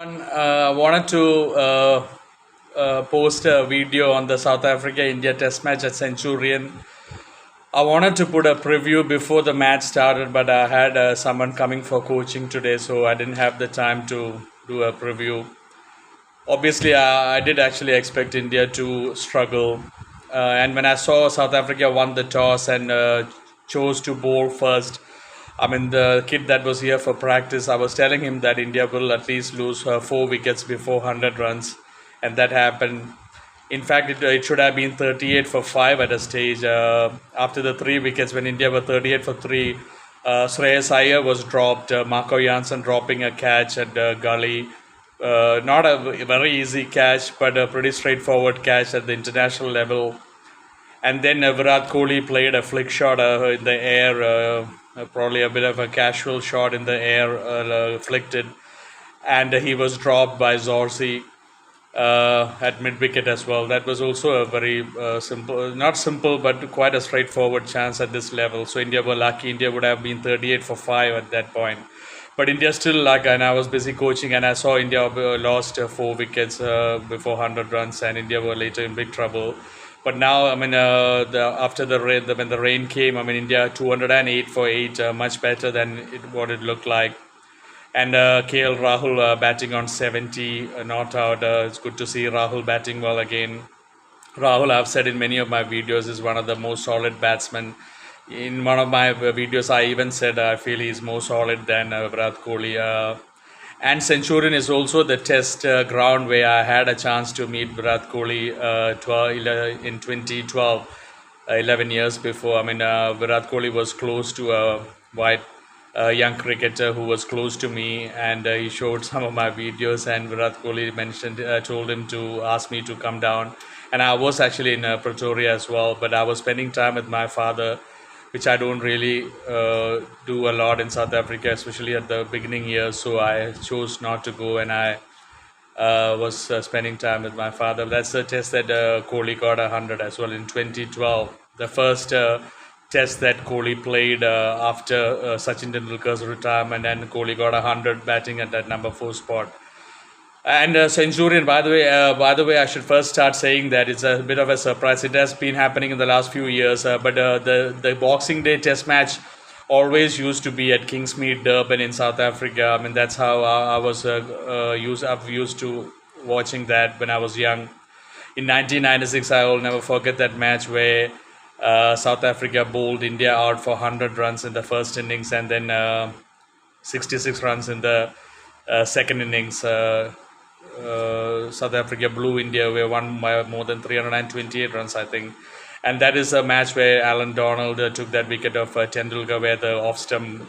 I wanted to post a video on the South Africa India Test match at Centurion. I wanted to put a preview before the match started, but I had someone coming for coaching today, so I didn't have the time to do a preview. Obviously, I did actually expect India to struggle. And when I saw South Africa won the toss and chose to bowl first, I mean, the kid that was here for practice, I was telling him that India will at least lose 4 wickets before 100 runs. And that happened. In fact, it should have been 38 for 5 at a stage. After the 3 wickets, when India were 38 for 3, Shreyas Iyer was dropped, Marco Janssen dropping a catch at Gully. Not a very easy catch, but a pretty straightforward catch at the international level. And then Virat Kohli played a flick shot in the air, probably a bit of a casual shot in the air, flicked it, and he was dropped by Zorzi at mid wicket as well. That was also a very simple, not simple, but quite a straightforward chance at this level. So India were lucky. India would have been 38 for 5 at that point. But India still luck, and I was busy coaching, and I saw India lost 4 wickets before 100 runs, and India were later in big trouble. But now, I mean, after the rain, when the rain came, I mean, India 208 for 8, much better than what it looked like. And KL Rahul batting on 70, not out. It's good to see Rahul batting well again. Rahul, I've said in many of my videos, is one of the most solid batsmen. In one of my videos, I even said I feel he's more solid than Virat Kohli. And Centurion is also the test ground where I had a chance to meet Virat Kohli in 2012, 11 years before. I mean, Virat Kohli was close to a white young cricketer who was close to me, and he showed some of my videos, and Virat Kohli told him to ask me to come down. And I was actually in Pretoria as well, but I was spending time with my father, which I don't really do a lot in South Africa, especially at the beginning years. So I chose not to go, and I was spending time with my father. That's the test that Kohli got 100 as well in 2012. The first test that Kohli played after Sachin Tendulkar's retirement, and Kohli got 100 batting at that number 4 spot. And Centurion, by the way, I should first start saying that it's a bit of a surprise. It has been happening in the last few years, but the Boxing Day Test match always used to be at Kingsmead, Durban in South Africa. I mean, that's how I've used to watching that when I was young. In 1996, I will never forget that match where South Africa bowled India out for 100 runs in the first innings, and then 66 runs in the second innings. South Africa blew India. We won by more than 328 runs, I think. And that is a match where Alan Donald took that wicket of Tendulkar, where the off stump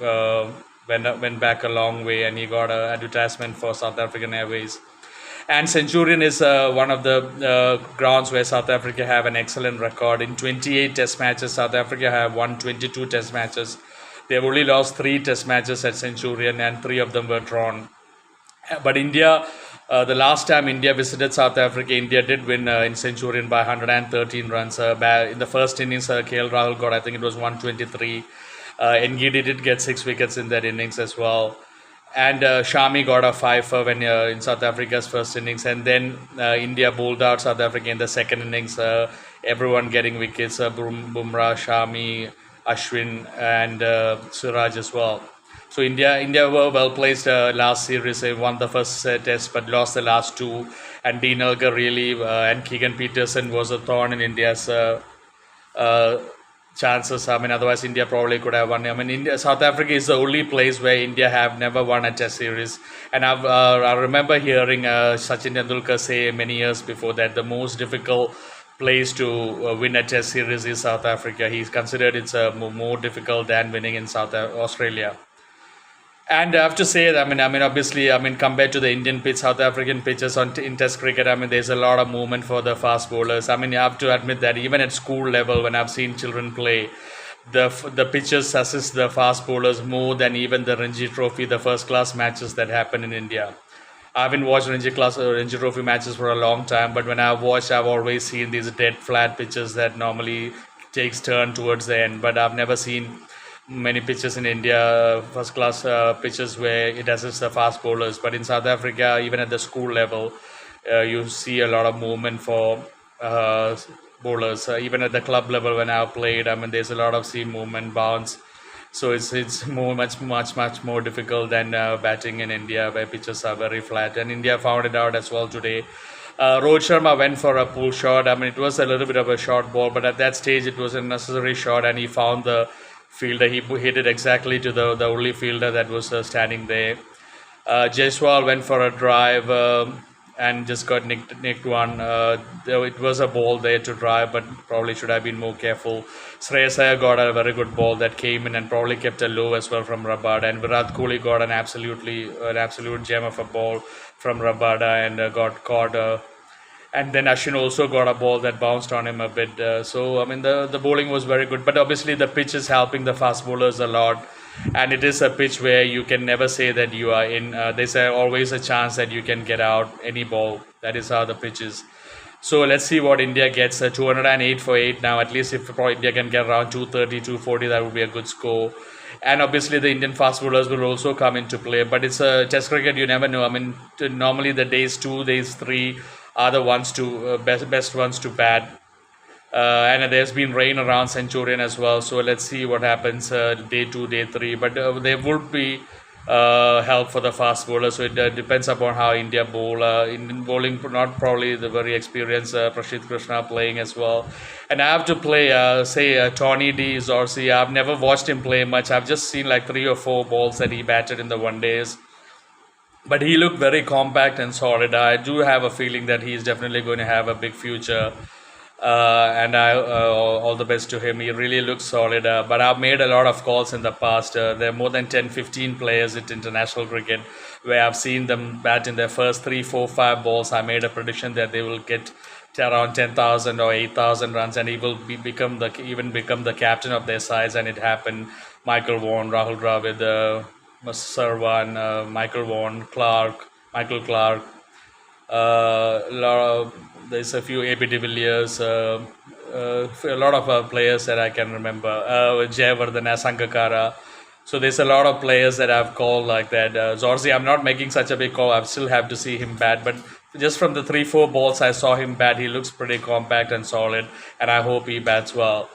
went back a long way, and he got an advertisement for South African Airways. And Centurion is one of the grounds where South Africa have an excellent record. In 28 Test matches, South Africa have won 22 Test matches. They've only lost 3 Test matches at Centurion, and 3 of them were drawn. But India, the last time India visited South Africa, India did win in Centurion by 113 runs. In the first innings, KL Rahul got, I think it was 123. Ngidi did get 6 wickets in that innings as well. And Shami got a 5 when in South Africa's first innings. And then India bowled out South Africa in the second innings. Everyone getting wickets, Bumrah, Shami, Ashwin, and Siraj as well. So India were well placed last series. They won the first test but lost the last 2. And Dean Elgar really and Keegan Peterson was a thorn in India's chances. I mean, otherwise India probably could have won. I mean, South Africa is the only place where India have never won a test series. And I remember hearing Sachin Tendulkar say many years before that the most difficult place to win a test series is South Africa. He's considered it's more difficult than winning in Australia. And I have to say that, obviously, compared to the Indian pitch, South African pitches in Test cricket, there's a lot of movement for the fast bowlers. I mean, you have to admit that even at school level, when I've seen children play, the pitches assist the fast bowlers more than even the Ranji Trophy, the first class matches that happen in India. I haven't watched Ranji Trophy matches for a long time, but when I've watched, I've always seen these dead flat pitches that normally takes turn towards the end. But I've never seen many pitches in India, first class pitches where it assists the fast bowlers. But in South Africa, even at the school level, you see a lot of movement for uh, bowlers. Even at the club level, when I've played, I mean, there's a lot of seam movement, bounce. So it's more much more difficult than batting in India, where pitches are very flat. And India found it out as well today. Rohit Sharma went for a pull shot. I mean, it was a little bit of a short ball, but at that stage, it was a necessary shot, and he found the fielder. He hit it exactly to the only fielder that was standing there. Jaiswal went for a drive and just got nicked one. Though it was a ball there to drive, but probably should have been more careful. Shreyas Iyer got a very good ball that came in and probably kept a low as well from Rabada. And Virat Kohli got an absolute gem of a ball from Rabada and got caught. And then Ashwin also got a ball that bounced on him a bit. So I mean the bowling was very good, but obviously the pitch is helping the fast bowlers a lot, and it is a pitch where you can never say that you are in. There's always a chance that you can get out any ball. That is how the pitch is. So let's see what India gets. 208 for 8 now. At least if India can get around 230, 240, that would be a good score. And obviously the Indian fast bowlers will also come into play. But it's a test cricket, you never know. I mean, normally the days 2, days 3 are the ones to best ones to bat. And there's been rain around Centurion as well. So let's see what happens day 2, day 3. But there would be help for the fast bowler. So it depends upon how India bowl. In bowling, not probably the very experienced Prashid Krishna playing as well. And I have to play, say, Tony D. Zorzi. I've never watched him play much. I've just seen like 3 or 4 balls that he batted in the one days. But he looked very compact and solid. I do have a feeling that he's definitely going to have a big future. And all the best to him. He really looks solid. But I've made a lot of calls in the past. There are more than 10, 15 players at international cricket where I've seen them bat in their first 3, 4, 5 balls. I made a prediction that they will get to around 10,000 or 8,000 runs, and he will become the captain of their sides. And it happened. Michael Vaughan, Rahul Dravid, Sarwan, Michael Vaughan, Michael Clark. There's a few AB de Villiers, a lot of players that I can remember. Jayavardhana, Sangakkara. So there's a lot of players that I've called like that. Zorzi, I'm not making such a big call. I still have to see him bat. But just from the 3, 4 balls I saw him bat, he looks pretty compact and solid. And I hope he bats well.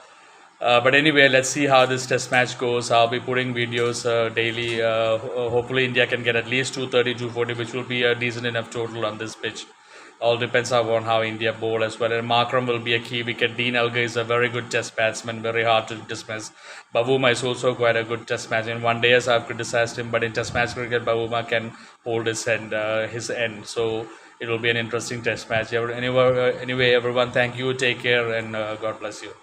But anyway, let's see how this test match goes. I'll be putting videos daily. Hopefully India can get at least 230, 240, which will be a decent enough total on this pitch. All depends on how India bowl as well. And Markram will be a key wicket. Dean Elgar is a very good test batsman, very hard to dismiss. Bavuma is also quite a good test batsman. In one day, as I've criticized him, but in test match cricket, Bavuma can hold his end. So it will be an interesting test match. Anyway, everyone, thank you. Take care, and God bless you.